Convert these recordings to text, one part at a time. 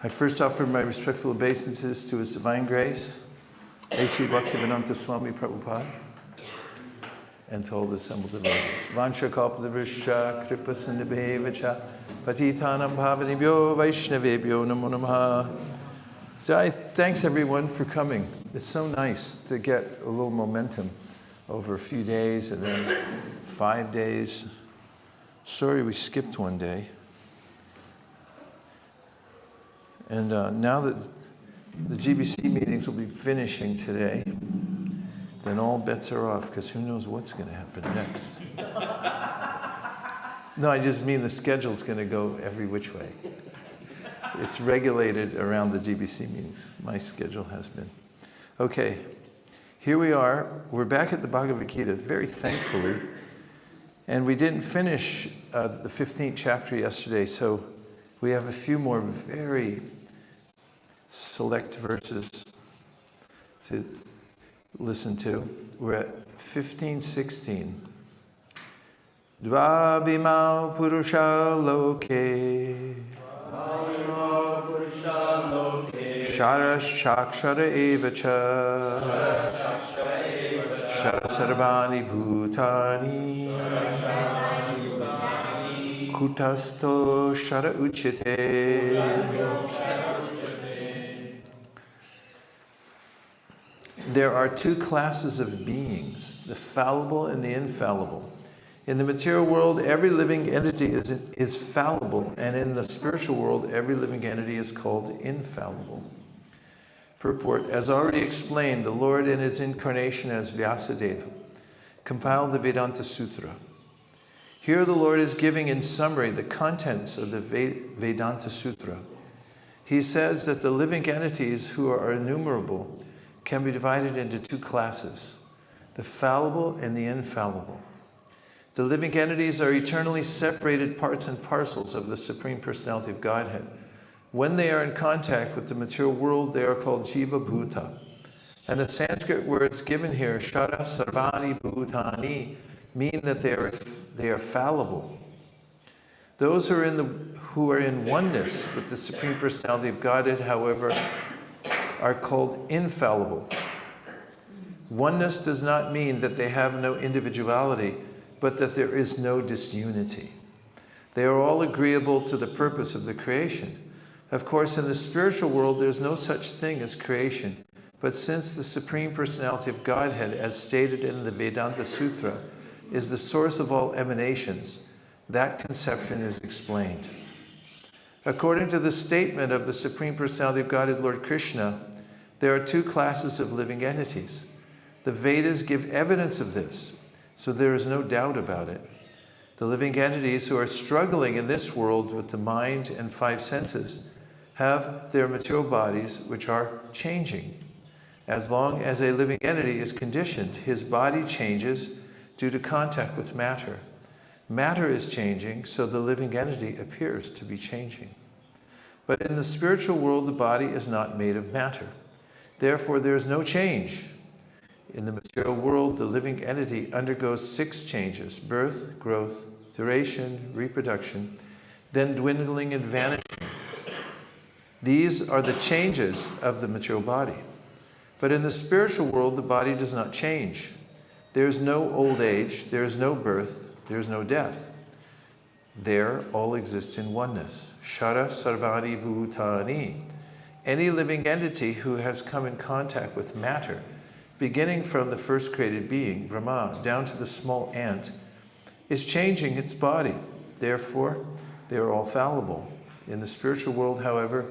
I first offer my respectful obeisances to His Divine Grace, A.C. Bhaktivedanta Swami Prabhupada, and to all the assembled devotees. Vansha kalpadrishya kripa sindhubhevacha patitanam bhavanibhyo vaishnavebhyo namo namaha. Thanks everyone for coming. It's so nice to get a little momentum over a few days and then 5 days. Sorry we skipped one day. And now that the GBC meetings will be finishing today, then all bets are off, because who knows what's going to happen next. No, I just mean the schedule's going to go every which way. It's regulated around the GBC meetings. My schedule has been. Okay, here we are. We're back at the Bhagavad Gita, very thankfully. And we didn't finish the 15th chapter yesterday, so we have a few more very select verses to listen to. We're at 15:16. Dvabhima purusha loke sharaschakshara evacha sharasarvani bhutani kutasto shara uchite. There are two classes of beings, the fallible and the infallible. In the material world, every living entity is fallible, and in the spiritual world, every living entity is called infallible. Purport: as already explained, the Lord in his incarnation as Vyasadeva compiled the Vedanta Sutra. Here the Lord is giving in summary the contents of the Vedanta Sutra. He says that the living entities, who are innumerable, can be divided into two classes, the fallible and the infallible. The living entities are eternally separated parts and parcels of the Supreme Personality of Godhead. When they are in contact with the material world, they are called Jiva Bhuta. And the Sanskrit words given here, Shara Sarvani Bhutani, mean that they are fallible. Those who are in oneness with the Supreme Personality of Godhead, however, are called infallible. Oneness does not mean that they have no individuality, but that there is no disunity. They are all agreeable to the purpose of the creation. Of course, in the spiritual world, there's no such thing as creation. But since the Supreme Personality of Godhead, as stated in the Vedanta Sutra, is the source of all emanations, that conception is explained. According to the statement of the Supreme Personality of Godhead, Lord Krishna, there are two classes of living entities. The Vedas give evidence of this, so there is no doubt about it. The living entities who are struggling in this world with the mind and five senses have their material bodies which are changing. As long as a living entity is conditioned, his body changes due to contact with matter. Matter is changing, so the living entity appears to be changing. But in the spiritual world, the body is not made of matter. Therefore, there is no change. In the material world, the living entity undergoes 6 changes: birth, growth, duration, reproduction, then dwindling and vanishing. These are the changes of the material body. But in the spiritual world, the body does not change. There is no old age, there is no birth, there is no death. There, all exist in oneness. Shara sarvani bhutani. Any living entity who has come in contact with matter, beginning from the first created being, Brahma, down to the small ant, is changing its body. Therefore, they are all fallible. In the spiritual world, however,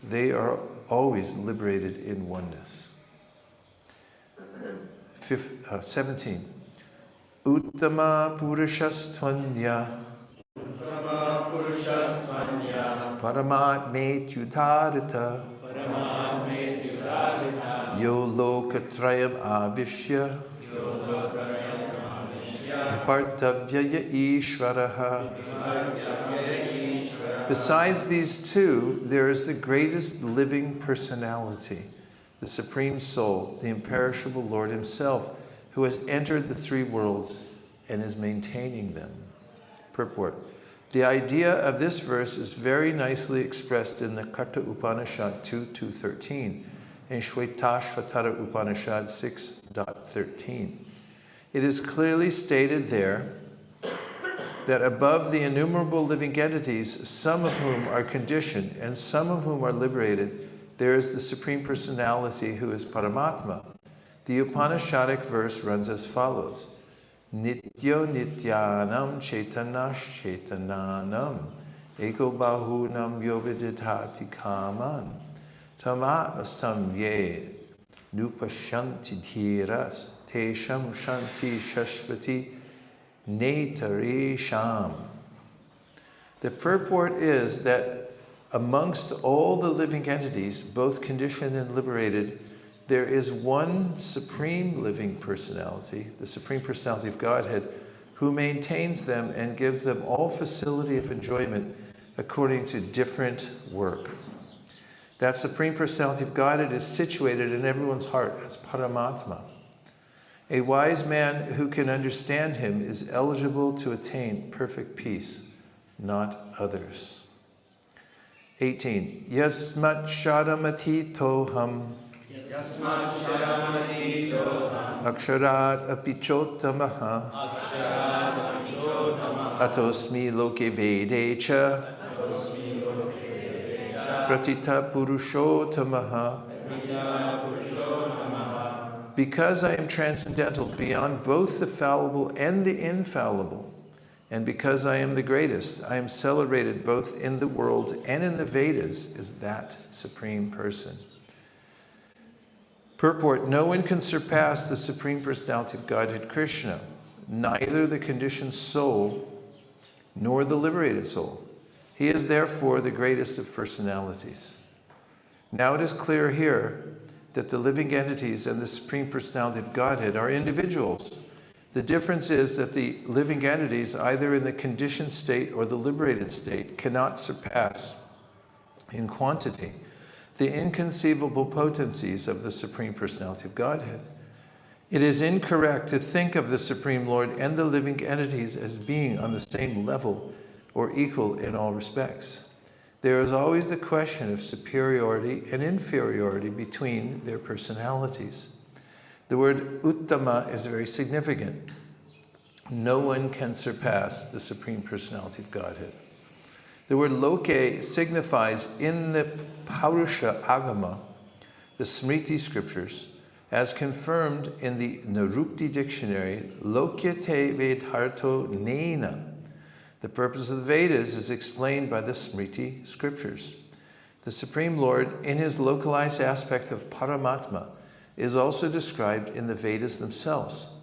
they are always liberated in oneness. 17. Uttama purushastvanya paramatme tyudarita yo lokatrayam avishya Partavya Ishvaraha. Besides these two, there is the greatest living personality, the Supreme Soul, the imperishable Lord Himself, who has entered the 3 worlds and is maintaining them. Purport. The idea of this verse is very nicely expressed in the Katha Upanishad 2.2.13 and Shvetashvatara Upanishad 6.13. It is clearly stated there that above the innumerable living entities, some of whom are conditioned and some of whom are liberated, there is the Supreme Personality who is Paramatma. The Upanishadic verse runs as follows: Nityo nityanam chaitanash chaitananam eko bahunam yoviditati kaman tamatmastam ye nupashanti dhiras tesham shanti shashvati netari sham. The purport is that amongst all the living entities, both conditioned and liberated, there is one supreme living personality, the Supreme Personality of Godhead, who maintains them and gives them all facility of enjoyment according to different work. That Supreme Personality of Godhead is situated in everyone's heart as Paramatma. A wise man who can understand Him is eligible to attain perfect peace, not others. 18. Yasmat sharamati toham aksharat apichotamaha atosmi loke vedecha pratita purushotamaha. Because I am transcendental beyond both the fallible and the infallible, and because I am the greatest, I am celebrated both in the world and in the Vedas as that Supreme Person. Purport: no one can surpass the Supreme Personality of Godhead Krishna, neither the conditioned soul nor the liberated soul. He is therefore the greatest of personalities. Now it is clear here that the living entities and the Supreme Personality of Godhead are individuals. The difference is that the living entities, either in the conditioned state or the liberated state, cannot surpass in quantity the inconceivable potencies of the Supreme Personality of Godhead. It is incorrect to think of the Supreme Lord and the living entities as being on the same level or equal in all respects. There is always the question of superiority and inferiority between their personalities. The word uttama is very significant. No one can surpass the Supreme Personality of Godhead. The word loke signifies in the Paurusha Agama, the Smriti scriptures, as confirmed in the Narukti dictionary, lokyate vedharto nena. The purpose of the Vedas is explained by the Smriti scriptures. The Supreme Lord, in His localized aspect of Paramatma, is also described in the Vedas themselves.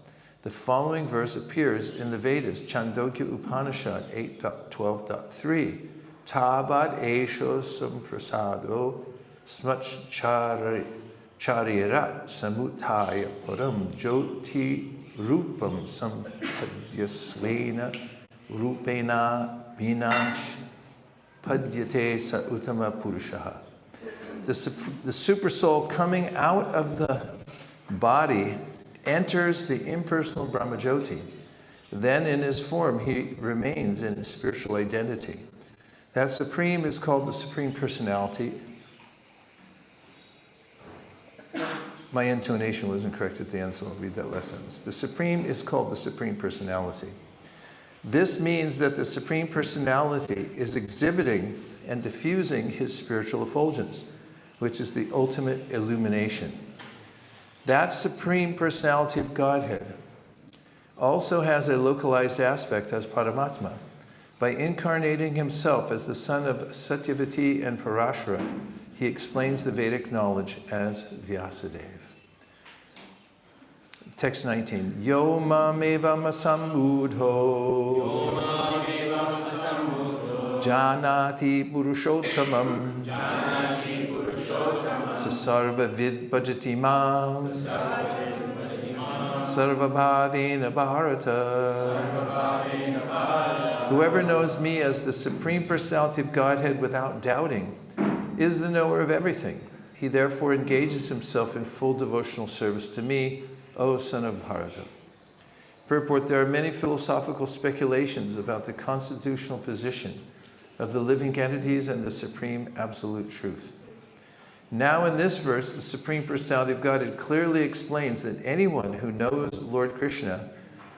The following verse appears in the Vedas, Chandogya Upanishad 8.12.3. Tavad esho samprasado smacharirat samutaya param jyoti rupam sampadyasvena rupena vinash padyate sa uttama purushaha. The super soul coming out of the body enters the impersonal Brahmajyoti. Then in his form, he remains in his spiritual identity. That supreme is called the Supreme Personality. My intonation wasn't correct at the end, so I'll read that last sentence. The supreme is called the Supreme Personality. This means that the Supreme Personality is exhibiting and diffusing his spiritual effulgence, which is the ultimate illumination. That Supreme Personality of Godhead also has a localized aspect as Paramatma. By incarnating himself as the son of Satyavati and Parashara, he explains the Vedic knowledge as Vyasadeva. Text 19. Yo mameva masamudho janati purushottamam sasarva vid bhajati mam sarvabhavena bharata. Whoever knows me as the Supreme Personality of Godhead without doubting is the knower of everything. He therefore engages himself in full devotional service to me, O son of Bharata. Purport: there are many philosophical speculations about the constitutional position of the living entities and the Supreme Absolute Truth. Now in this verse, the Supreme Personality of Godhead clearly explains that anyone who knows Lord Krishna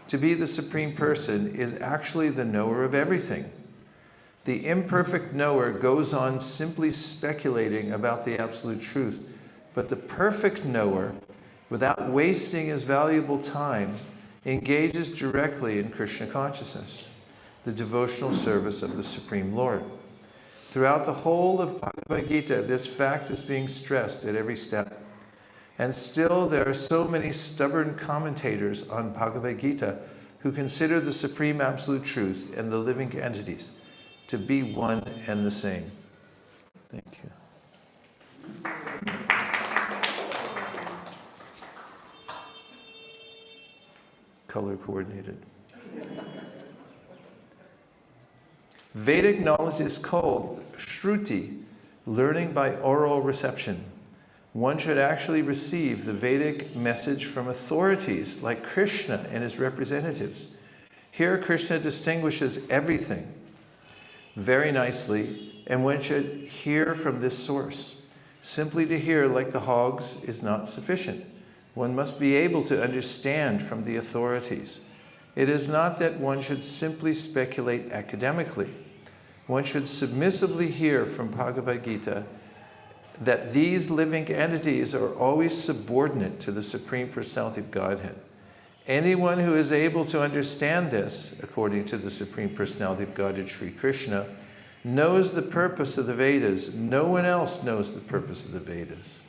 to be the Supreme Person is actually the knower of everything. The imperfect knower goes on simply speculating about the absolute truth, but the perfect knower, without wasting his valuable time, engages directly in Krishna consciousness, the devotional service of the Supreme Lord. Throughout the whole of Bhagavad Gita, this fact is being stressed at every step. And still there are so many stubborn commentators on Bhagavad Gita who consider the Supreme Absolute Truth and the living entities to be one and the same. Thank you. Color coordinated. Vedic knowledge is called Shruti, learning by oral reception. One should actually receive the Vedic message from authorities like Krishna and his representatives. Here Krishna distinguishes everything very nicely, and one should hear from this source. Simply to hear like the hogs is not sufficient. One must be able to understand from the authorities. It is not that one should simply speculate academically. One should submissively hear from Bhagavad Gita that these living entities are always subordinate to the Supreme Personality of Godhead. Anyone who is able to understand this, according to the Supreme Personality of Godhead, Sri Krishna, knows the purpose of the Vedas. No one else knows the purpose of the Vedas.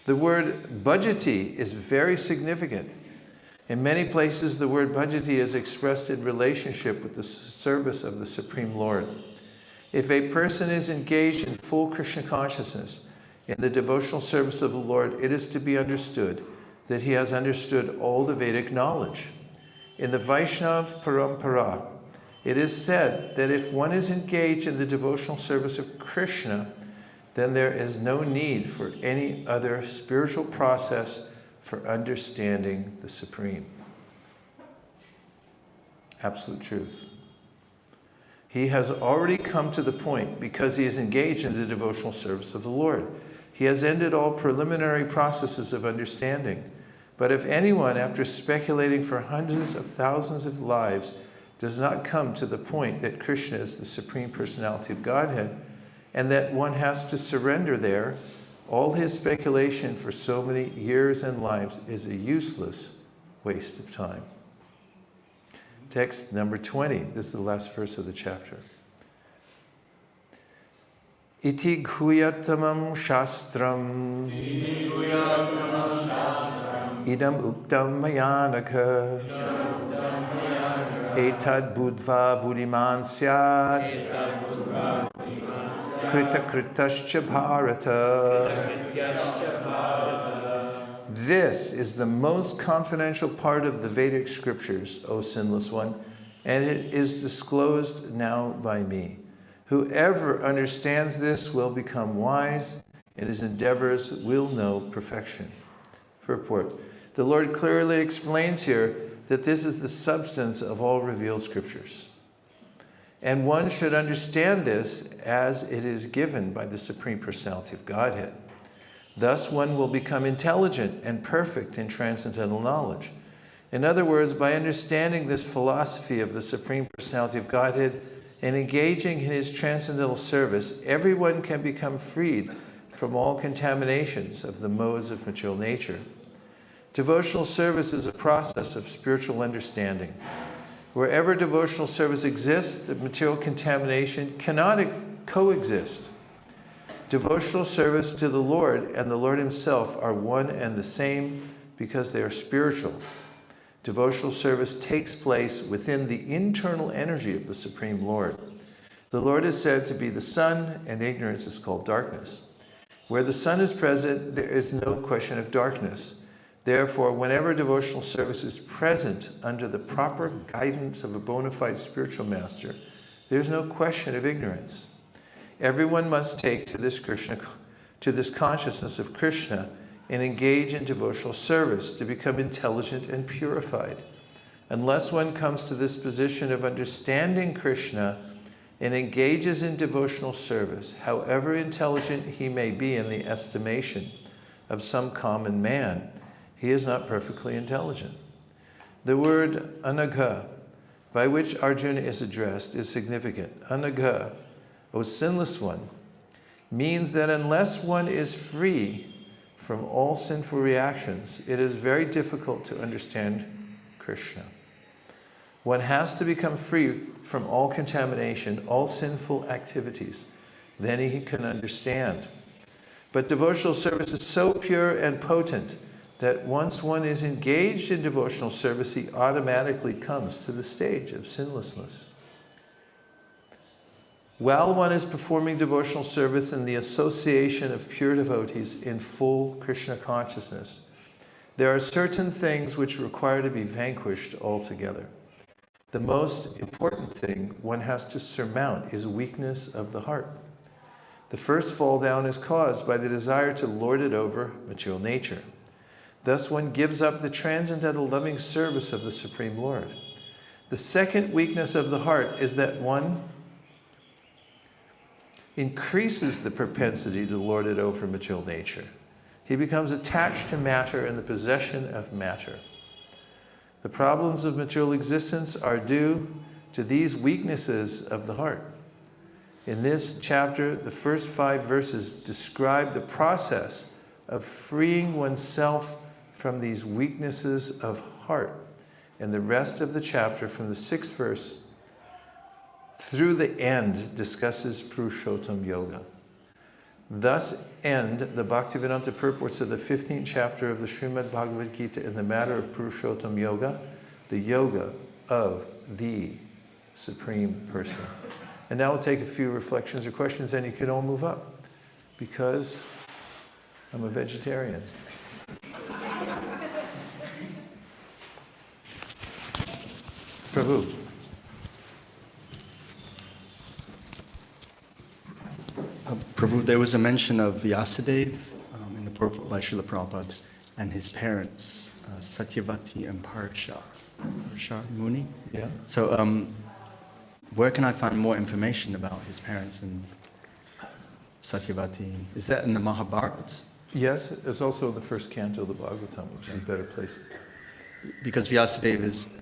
The word bhajati is very significant. In many places, the word bhajati is expressed in relationship with the service of the Supreme Lord. If a person is engaged in full Krishna consciousness in the devotional service of the Lord, it is to be understood that he has understood all the Vedic knowledge. In the Vaishnava Parampara, it is said that if one is engaged in the devotional service of Krishna, then there is no need for any other spiritual process for understanding the Supreme Absolute Truth. He has already come to the point because he is engaged in the devotional service of the Lord. He has ended all preliminary processes of understanding. But if anyone, after speculating for hundreds of thousands of lives, does not come to the point that Krishna is the Supreme Personality of Godhead, and that one has to surrender there, all his speculation for so many years and lives is a useless waste of time. Text number 20. This is the last verse of the chapter. Iti guyatamam shastram idam uktam mayanaka etad budva buddhiman syad krita kritascha bharata. This is the most confidential part of the Vedic scriptures, O sinless one, and it is disclosed now by me. Whoever understands this will become wise, and his endeavors will know perfection. Purport. The Lord clearly explains here that this is the substance of all revealed scriptures. And one should understand this as it is given by the Supreme Personality of Godhead. Thus one will become intelligent and perfect in transcendental knowledge. In other words, by understanding this philosophy of the Supreme Personality of Godhead and engaging in his transcendental service, everyone can become freed from all contaminations of the modes of material nature. Devotional service is a process of spiritual understanding. Wherever devotional service exists, the material contamination cannot coexist. Devotional service to the Lord and the Lord himself are one and the same because they are spiritual. Devotional service takes place within the internal energy of the Supreme Lord. The Lord is said to be the sun, and ignorance is called darkness. Where the sun is present, there is no question of darkness. Therefore, whenever devotional service is present under the proper guidance of a bona fide spiritual master, there is no question of ignorance. Everyone must take to this consciousness of Krishna and engage in devotional service to become intelligent and purified. Unless one comes to this position of understanding Krishna and engages in devotional service, however intelligent he may be in the estimation of some common man, he is not perfectly intelligent. The word anagha, by which Arjuna is addressed, is significant. Anagha, O sinless one, means that unless one is free from all sinful reactions, it is very difficult to understand Krishna. One has to become free from all contamination, all sinful activities. Then he can understand. But devotional service is so pure and potent that once one is engaged in devotional service, he automatically comes to the stage of sinlessness. While one is performing devotional service in the association of pure devotees in full Krishna consciousness, there are certain things which require to be vanquished altogether. The most important thing one has to surmount is weakness of the heart. The first fall down is caused by the desire to lord it over material nature. Thus one gives up the transcendental loving service of the Supreme Lord. The second weakness of the heart is that one increases the propensity to lord it over material nature. He becomes attached to matter and the possession of matter. The problems of material existence are due to these weaknesses of the heart. In this chapter, the first 5 verses describe the process of freeing oneself from these weaknesses of heart. And the rest of the chapter, from the 6th verse through the end, discusses Purushottam Yoga. Thus end the Bhaktivedanta purports of the 15th chapter of the Srimad Bhagavad Gita in the matter of Purushottam Yoga, the yoga of the Supreme Person. And now we'll take a few reflections or questions, and you can all move up, because I'm a vegetarian. Prabhu. Prabhu, there was a mention of Vyasadeva in the purport by Srila Prabhupada and his parents, Satyavati and Parsha Muni. Yeah. So where can I find more information about his parents and Satyavati? Is that in the Mahabharata? Yes, it's also in the first canto of the Bhagavatam, which is a better place. Because Vyasadeva is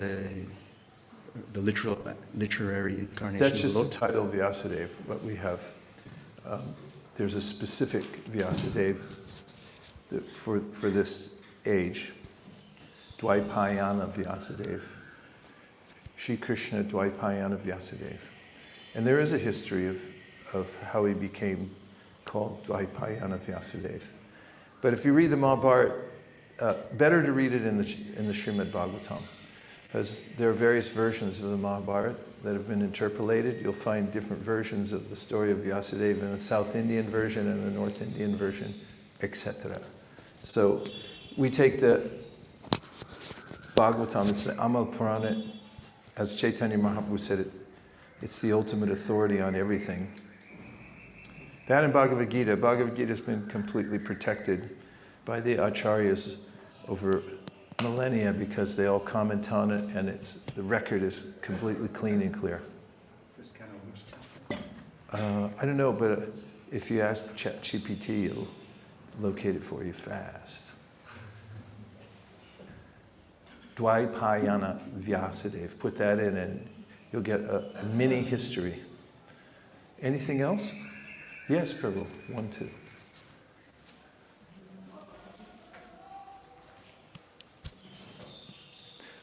the literary incarnation That's of just the Lord? the title of Vyasadeva, but we have, there's a specific Vyasadeva for this age, Dvaipayana Vyasadeva, Shri Krishna Dvaipayana Vyasadeva. And there is a history of how he became called Dvaipayana Vyasadeva. But if you read the Mahabharata, better to read it in the Srimad Bhagavatam, because there are various versions of the Mahabharata that have been interpolated. You'll find different versions of the story of Vyasadeva in the South Indian version and the North Indian version, etc. So we take the Bhagavatam, it's the Amal Purana, as Chaitanya Mahaprabhu said, it's the ultimate authority on everything. That and Bhagavad Gita. Bhagavad Gita has been completely protected by the acharyas over millennia because they all comment on it, and the record is completely clean and clear. I don't know, but if you ask ChatGPT, it'll locate it for you fast. Dvaipayana Vyasadeva. Put that in and you'll get a mini history. Anything else? Yes, Prabhu. 1, 2.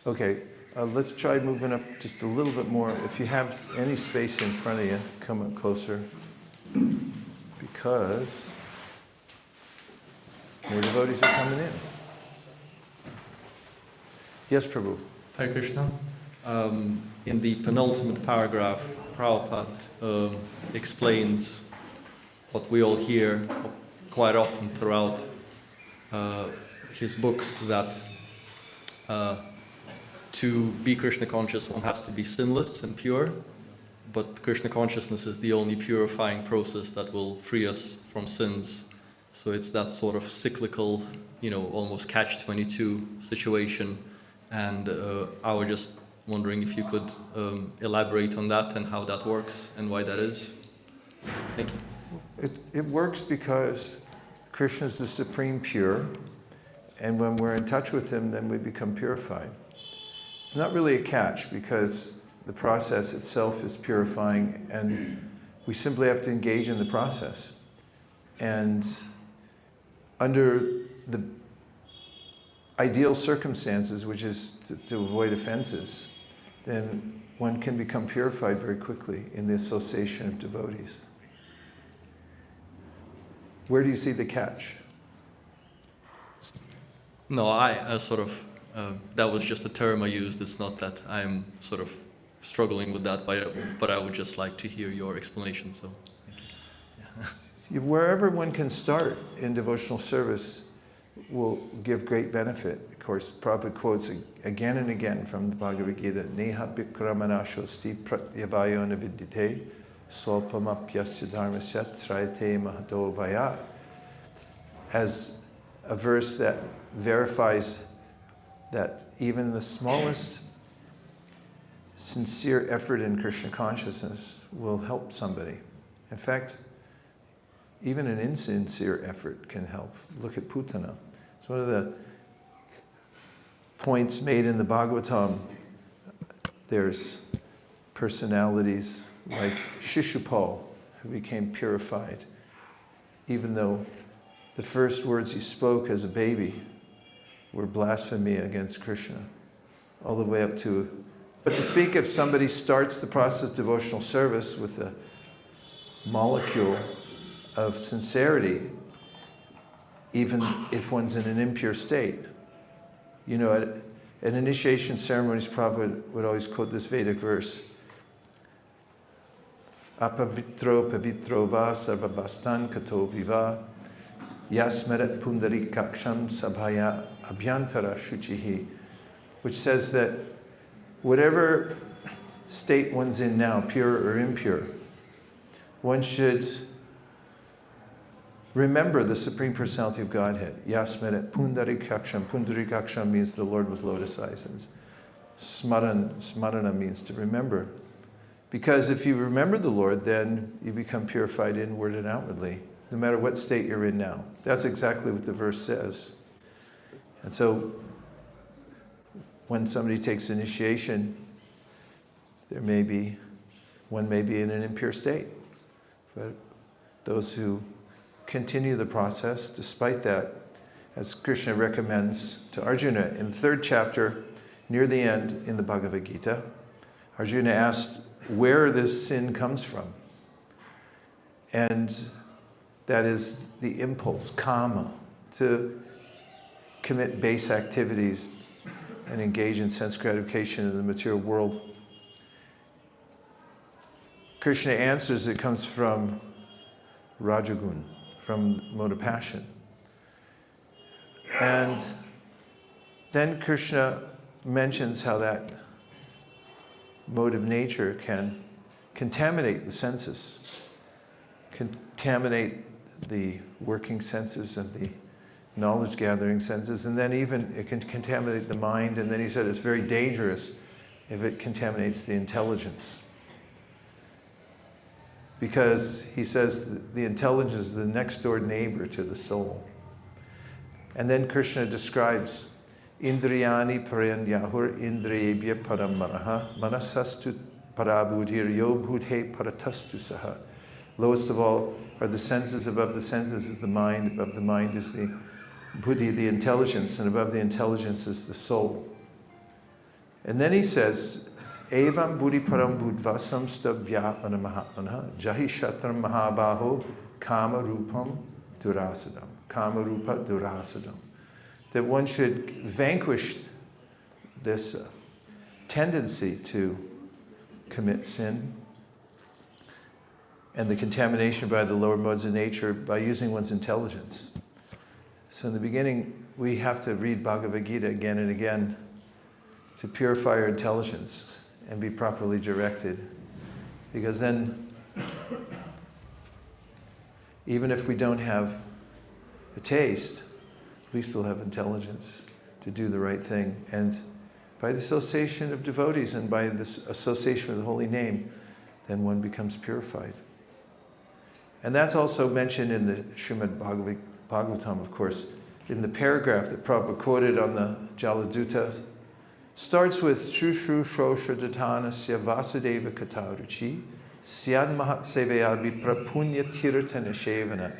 Okay, let's try moving up just a little bit more. If you have any space in front of you, come up closer. Because more devotees are coming in. Yes, Prabhu. Hare Krishna. In the penultimate paragraph, Prabhupada explains what we all hear quite often throughout his books, that to be Krishna conscious, one has to be sinless and pure, but Krishna consciousness is the only purifying process that will free us from sins. So it's that sort of cyclical, almost catch-22 situation. And I was just wondering if you could elaborate on that and how that works and why that is. Thank you. It works because Krishna is the supreme pure, and when we're in touch with him, then we become purified. It's not really a catch because the process itself is purifying, and we simply have to engage in the process. And under the ideal circumstances, which is to avoid offenses, then one can become purified very quickly in the association of devotees. Where do you see the catch? No, I sort of, that was just a term I used. It's not that I'm sort of struggling with that, but I would just like to hear your explanation. So, thank you. Wherever one can start in devotional service will give great benefit. Of course, Prabhupada quotes again and again from the Bhagavad Gita, Neha Bikramanashosti Pratyavayona Vidyate Swalpamapyasya Dharmasya Trayate Mahato Vayat, as a verse that verifies that even the smallest sincere effort in Krishna consciousness will help somebody. In fact, even an insincere effort can help. Look at Putana. It's one of the points made in the Bhagavatam. There's personalities like Shishupal, who became purified, even though the first words he spoke as a baby were blasphemy against Krishna, all the way up to... But to speak if somebody starts the process of devotional service with a molecule of sincerity, even if one's in an impure state. At initiation ceremonies, Prabhupada would always quote this Vedic verse, Apavitro pavitro va sarvabhastan kato viva yasmeret pundarikaksham sabhaya abhyantara shuchihi, which says that whatever state one's in now, pure or impure, one should remember the Supreme Personality of Godhead. Yasmeret pundarikaksham. Pundarikaksham means the Lord with lotus eyes. And smarana means to remember. Because if you remember the Lord, then you become purified inward and outwardly, no matter what state you're in now. That's exactly what the verse says. And so, when somebody takes initiation, one may be in an impure state. But those who continue the process, despite that, as Krishna recommends to Arjuna in the 3rd chapter, near the end in the Bhagavad Gita, Arjuna asked where this sin comes from. And that is the impulse, kama, to commit base activities and engage in sense gratification in the material world. Krishna answers it comes from Rajagun, from mode of passion. And Then Krishna mentions how that mode of nature can contaminate the senses, contaminate the working senses and the knowledge gathering senses, and then even it can contaminate the mind, and then he said it's very dangerous if it contaminates the intelligence. Because he says the intelligence is the next door neighbor to the soul. And then Krishna describes Indriyani paranyahur indriyebhya paramaraha manasastu parabudhir yobhute paratastu saha. Lowest of all are the senses, above the senses is the mind, above the mind is the buddhi, the intelligence, and above the intelligence is the soul. And then he says, Evam buddhi param buddhvasam stabhyapana mahatmana jahi shatram mahabaho kama rupam durasadam. Kama rupa durasadam. That one should vanquish this tendency to commit sin and the contamination by the lower modes of nature by using one's intelligence. So in the beginning, we have to read Bhagavad Gita again and again to purify our intelligence and be properly directed. Because then, even if we don't have a taste, we still have intelligence to do the right thing. And by the association of devotees and by this association with the holy name, then one becomes purified. And that's also mentioned in the Srimad Bhagavatam, of course, in the paragraph that Prabhupada quoted on the Jaladuta. Starts with Shushu Shosha Datanasya Vasudeva Kataruchi Syan Mahat Sevayabi Prapunya Tirtana Shevana.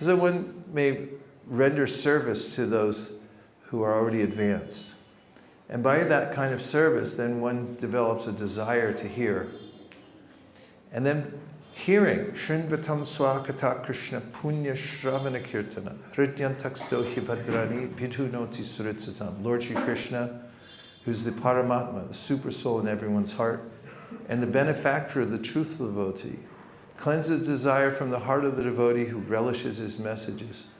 So that one may render service to those who are already advanced. And by that kind of service, then one develops a desire to hear. And then hearing, Shrinvatam Swakata Krishna Punya Shravana Kirtana Hridyantaksto Hibhadrani Vidhunoti Suritsatam. Lord Shri Krishna, who's the Paramatma, the super soul in everyone's heart, and the benefactor of the truthful devotee, cleanses desire from the heart of the devotee who relishes his messages,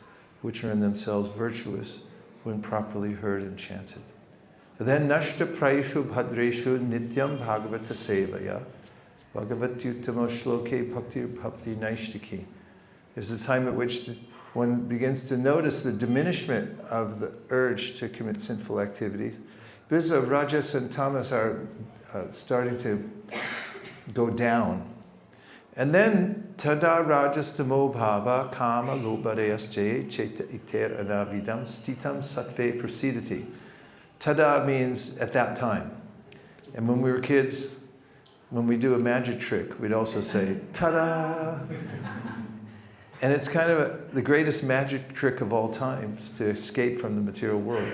which are in themselves virtuous when properly heard and chanted. Then Nashta Praishu Bhadreshu Nityam Bhagavata Sevaya Bhagavatyuttamo Shloke Bhaktir Bhakti Naishtiki. There's a time at which one begins to notice the diminishment of the urge to commit sinful activities. Because Rajas and Tamas are starting to go down. And then Tada Rajas Tamo Bhava Kama Lobhareyas Jay Cheta Iter Anavidam Stitam Sattve Prasidati. Tada means at that time. And when we were kids, when we do a magic trick, we'd also say, ta-da! And it's kind of the greatest magic trick of all times to escape from the material world.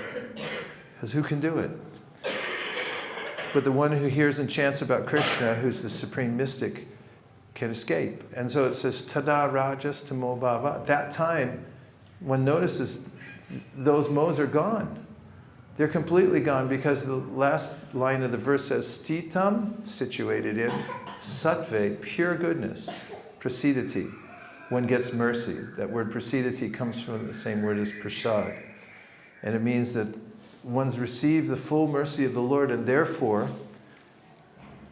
Because who can do it? But the one who hears and chants about Krishna, who's the supreme mystic, can escape. And so it says, tada rajas tamo bhava. At that time, one notices those modes are gone. They're completely gone because the last line of the verse says, stitam, situated in, sattve, pure goodness, prasidati. One gets mercy. That word prasidati comes from the same word as prasad. And it means that one's received the full mercy of the Lord and therefore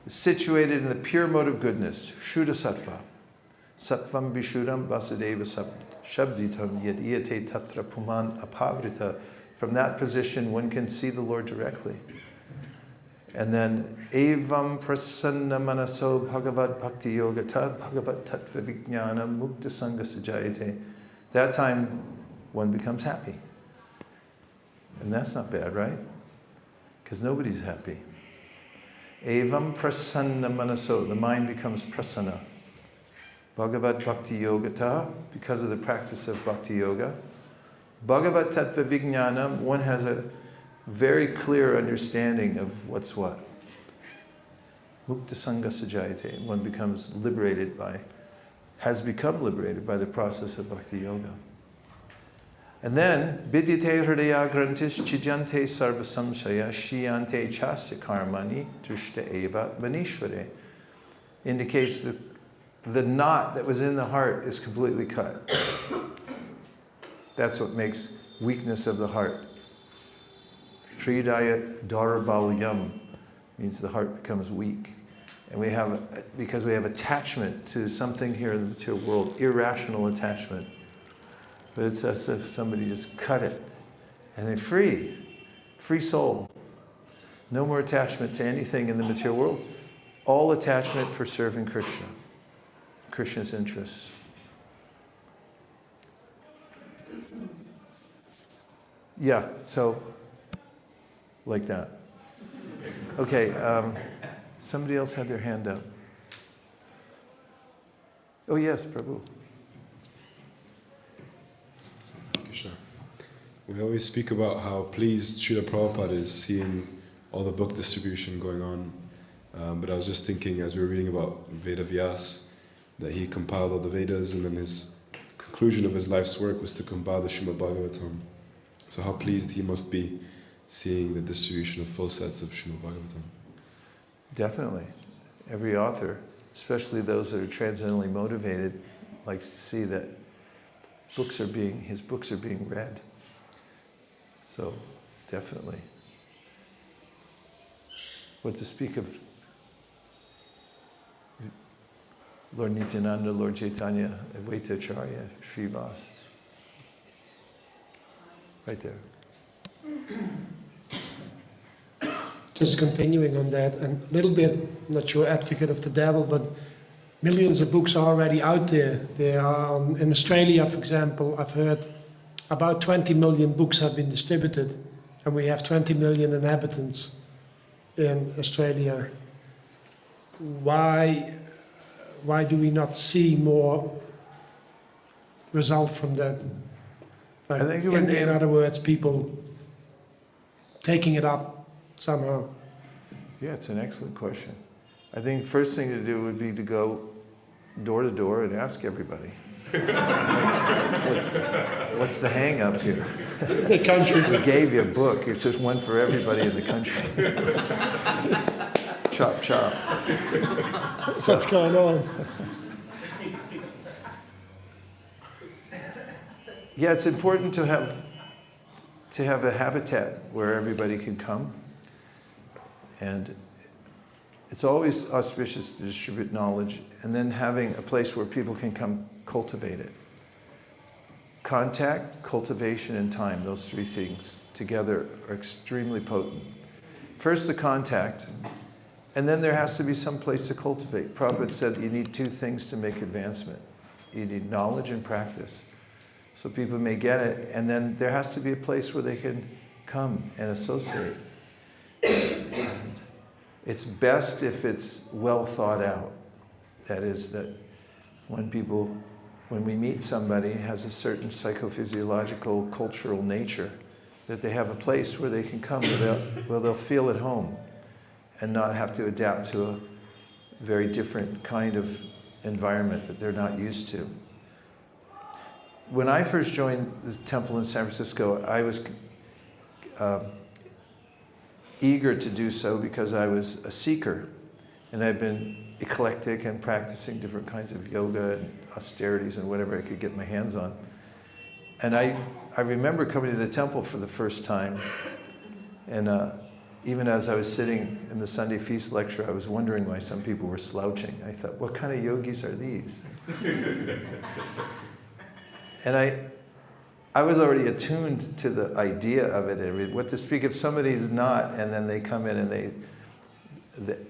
is situated in the pure mode of goodness, Shuddha Sattva. Sattvam Vishuddham Vasudeva Shabditam Yad Iyate Tatra Puman Apavrita. From that position, one can see the Lord directly. And then, Evam Prasanna Manaso Bhagavad Bhakti Yogata Bhagavad Tattva Vijnana Mukta Sangha Sajayate. That time, one becomes happy. And that's not bad, right? Because nobody's happy. Evam Prasanna Manaso, the mind becomes prasanna. Bhagavad Bhakti Yogata, because of the practice of Bhakti Yoga. Bhagavad Tattva Vijnanam, one has a very clear understanding of what's what. Mukta Sangha Sajayate, one becomes liberated has become liberated by the process of Bhakti Yoga. And then, Vidyate Hridaya Grantis Chijante Sarva Samshaya Shiyante Chasya Karmani Drishta Eva Manishvare, indicates that the knot that was in the heart is completely cut. That's what makes weakness of the heart Hridaya Darabalyam means the heart becomes weak. And because we have attachment to something here in the material world, irrational attachment. But it's as if somebody just cut it. And they're free soul. No more attachment to anything in the material world. All attachment for serving Krishna, Krishna's interests. Yeah, so like that. Okay, somebody else had their hand up. Oh yes, Prabhu. Krishna. We always speak about how pleased Srila Prabhupada is seeing all the book distribution going on. But I was just thinking, as we were reading about Veda Vyas, that he compiled all the Vedas, and then his conclusion of his life's work was to compile the Srimad Bhagavatam. So how pleased he must be seeing the distribution of full sets of Srimad Bhagavatam. Definitely. Every author, especially those that are transcendently motivated, likes to see that his books are being read. So, definitely. What to speak of Lord Nityananda, Lord Chaitanya, Advaita Acharya, Srivas. Right there. Just continuing on that, and a little bit, I'm not sure, advocate of the devil, but millions of books are already out there. There are, in Australia, for example, I've heard about 20 million books have been distributed, and we have 20 million inhabitants in Australia. Why do we not see more result from that? Like, I think it would in other words, people taking it up somehow. Yeah, it's an excellent question. I think first thing to do would be to go door to door and ask everybody. What's the hang up here? The country. We gave you a book. It's just one for everybody in the country. Chop, chop. What's going on? Yeah, it's important to have a habitat where everybody can come. And it's always auspicious to distribute knowledge, and then having a place where people can come cultivate it. Contact, cultivation, and time, those three things together are extremely potent. First the contact, and then there has to be some place to cultivate. Prabhupada said you need two things to make advancement. You need knowledge and practice. So people may get it, and then there has to be a place where they can come and associate. And it's best if it's well thought out. That is, that when we meet somebody who has a certain psychophysiological, cultural nature, that they have a place where they can come, where they'll feel at home and not have to adapt to a very different kind of environment that they're not used to. When I first joined the temple in San Francisco, I was eager to do so because I was a seeker, and I'd been eclectic and practicing different kinds of yoga and austerities and whatever I could get my hands on. And I remember coming to the temple for the first time, and even as I was sitting in the Sunday feast lecture, I was wondering why some people were slouching. I thought, what kind of yogis are these? And I was already attuned to the idea of it. What to speak if somebody's not, and then they come in and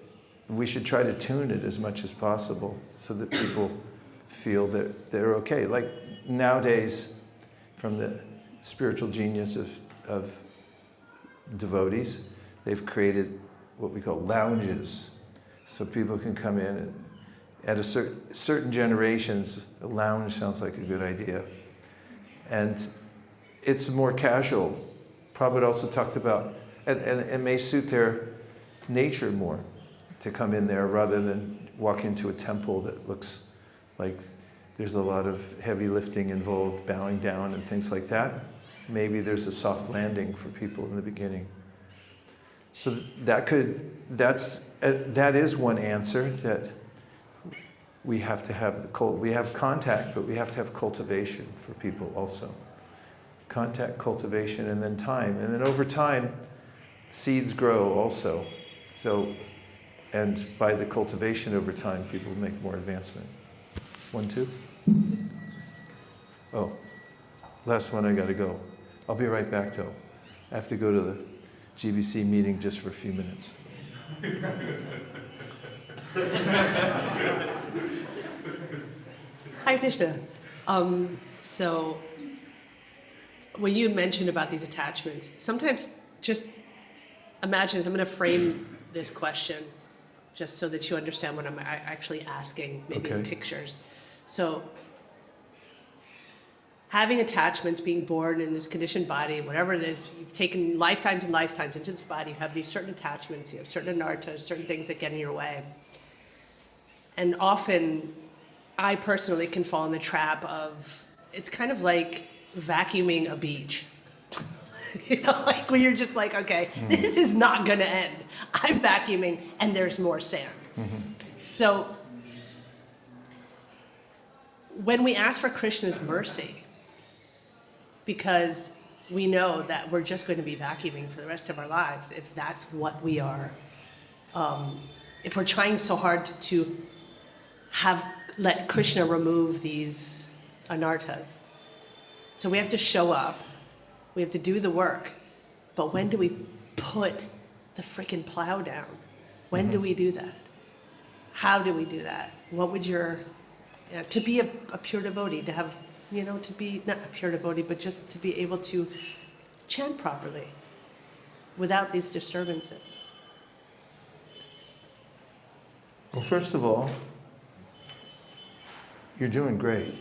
we should try to tune it as much as possible so that people feel that they're okay. Like nowadays, from the spiritual genius of devotees, they've created what we call lounges. So people can come in and at certain generations, a lounge sounds like a good idea. And it's more casual. Prabhupada also talked about, and it may suit their nature more to come in there rather than walk into a temple that looks like there's a lot of heavy lifting involved, bowing down and things like that. Maybe there's a soft landing for people in the beginning. So that is one answer, that we have to have we have contact, but we have to have cultivation for people also. Contact, cultivation, and then time. And then over time, seeds grow also. So, and by the cultivation over time, people make more advancement. 1, 2? Oh, last one, I gotta go. I'll be right back though. I have to go to the GBC meeting just for a few minutes. Hi, Krishna. So, when you mentioned about these attachments, sometimes just imagine, I'm going to frame this question just so that you understand what I'm actually asking, maybe in Okay. pictures. So, having attachments, being born in this conditioned body, whatever it is, you've taken lifetimes and lifetimes into this body, you have these certain attachments, you have certain anartas, certain things that get in your way. And often, I personally can fall in the trap of, it's kind of like vacuuming a beach. You know, like when you're just like, okay, this is not gonna end. I'm vacuuming and there's more sand. So, when we ask for Krishna's mercy, because we know that we're just going to be vacuuming for the rest of our lives, if that's what we are, if we're trying so hard to let Krishna remove these anartas. So we have to show up, we have to do the work, but when do we put the frickin' plow down? When do we do that? How do we do that? What would to be a pure devotee, to have, to be, not a pure devotee, but just to be able to chant properly without these disturbances? Well, first of all, you're doing great.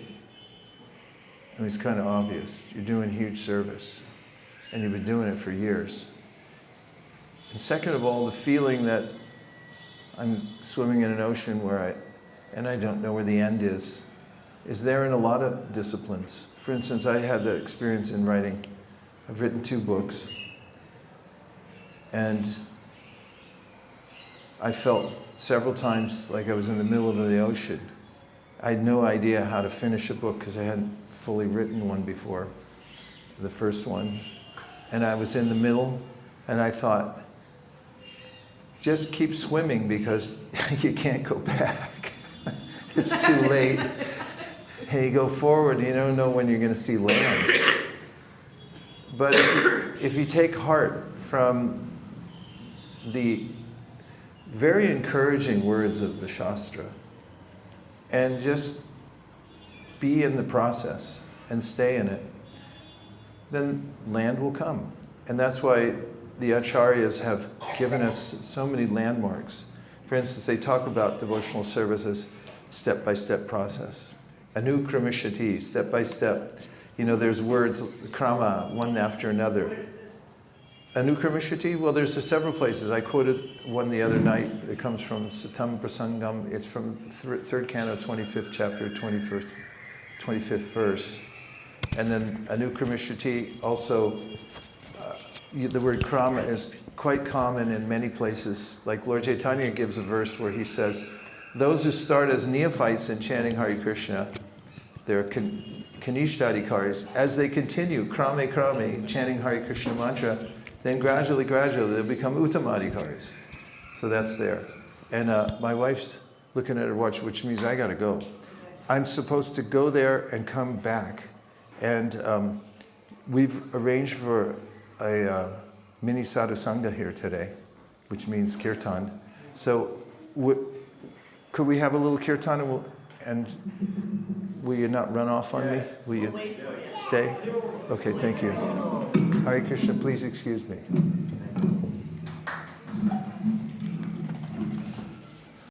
I mean, it's kind of obvious. You're doing huge service, and you've been doing it for years. And second of all, the feeling that I'm swimming in an ocean where I don't know where the end is there in a lot of disciplines. For instance, I had the experience in writing. I've written 2 books, and I felt several times like I was in the middle of the ocean. I had no idea how to finish a book because I hadn't fully written one before, the first one. And I was in the middle, and I thought, just keep swimming because you can't go back. It's too late. And you go forward, you don't know when you're going to see land. But if you take heart from the very encouraging words of the Shastra, and just be in the process and stay in it, then land will come. And that's why the acharyas have given us so many landmarks. For instance, they talk about devotional service as step-by-step process. Anukramishati, step-by-step. There's words, krama, one after another. Anukramishati, well, there's several places. I quoted one the other night. It comes from Satam Prasangam. It's from 3rd canto, 25th chapter, 25th verse. And then Anukramishati also, the word krama is quite common in many places. Like Lord Chaitanya gives a verse where he says, those who start as neophytes in chanting Hare Krishna, they're Kanishtadikaris, as they continue, krame, chanting Hare Krishna mantra, then gradually, they'll become Uttamadikaris. So that's there. And my wife's looking at her watch, which means I gotta go. I'm supposed to go there and come back. And we've arranged for a mini sadhu sangha here today, which means kirtan. So could we have a little kirtan and will you not run off on me? Will you stay? Okay, thank you. Hare Krishna, please excuse me.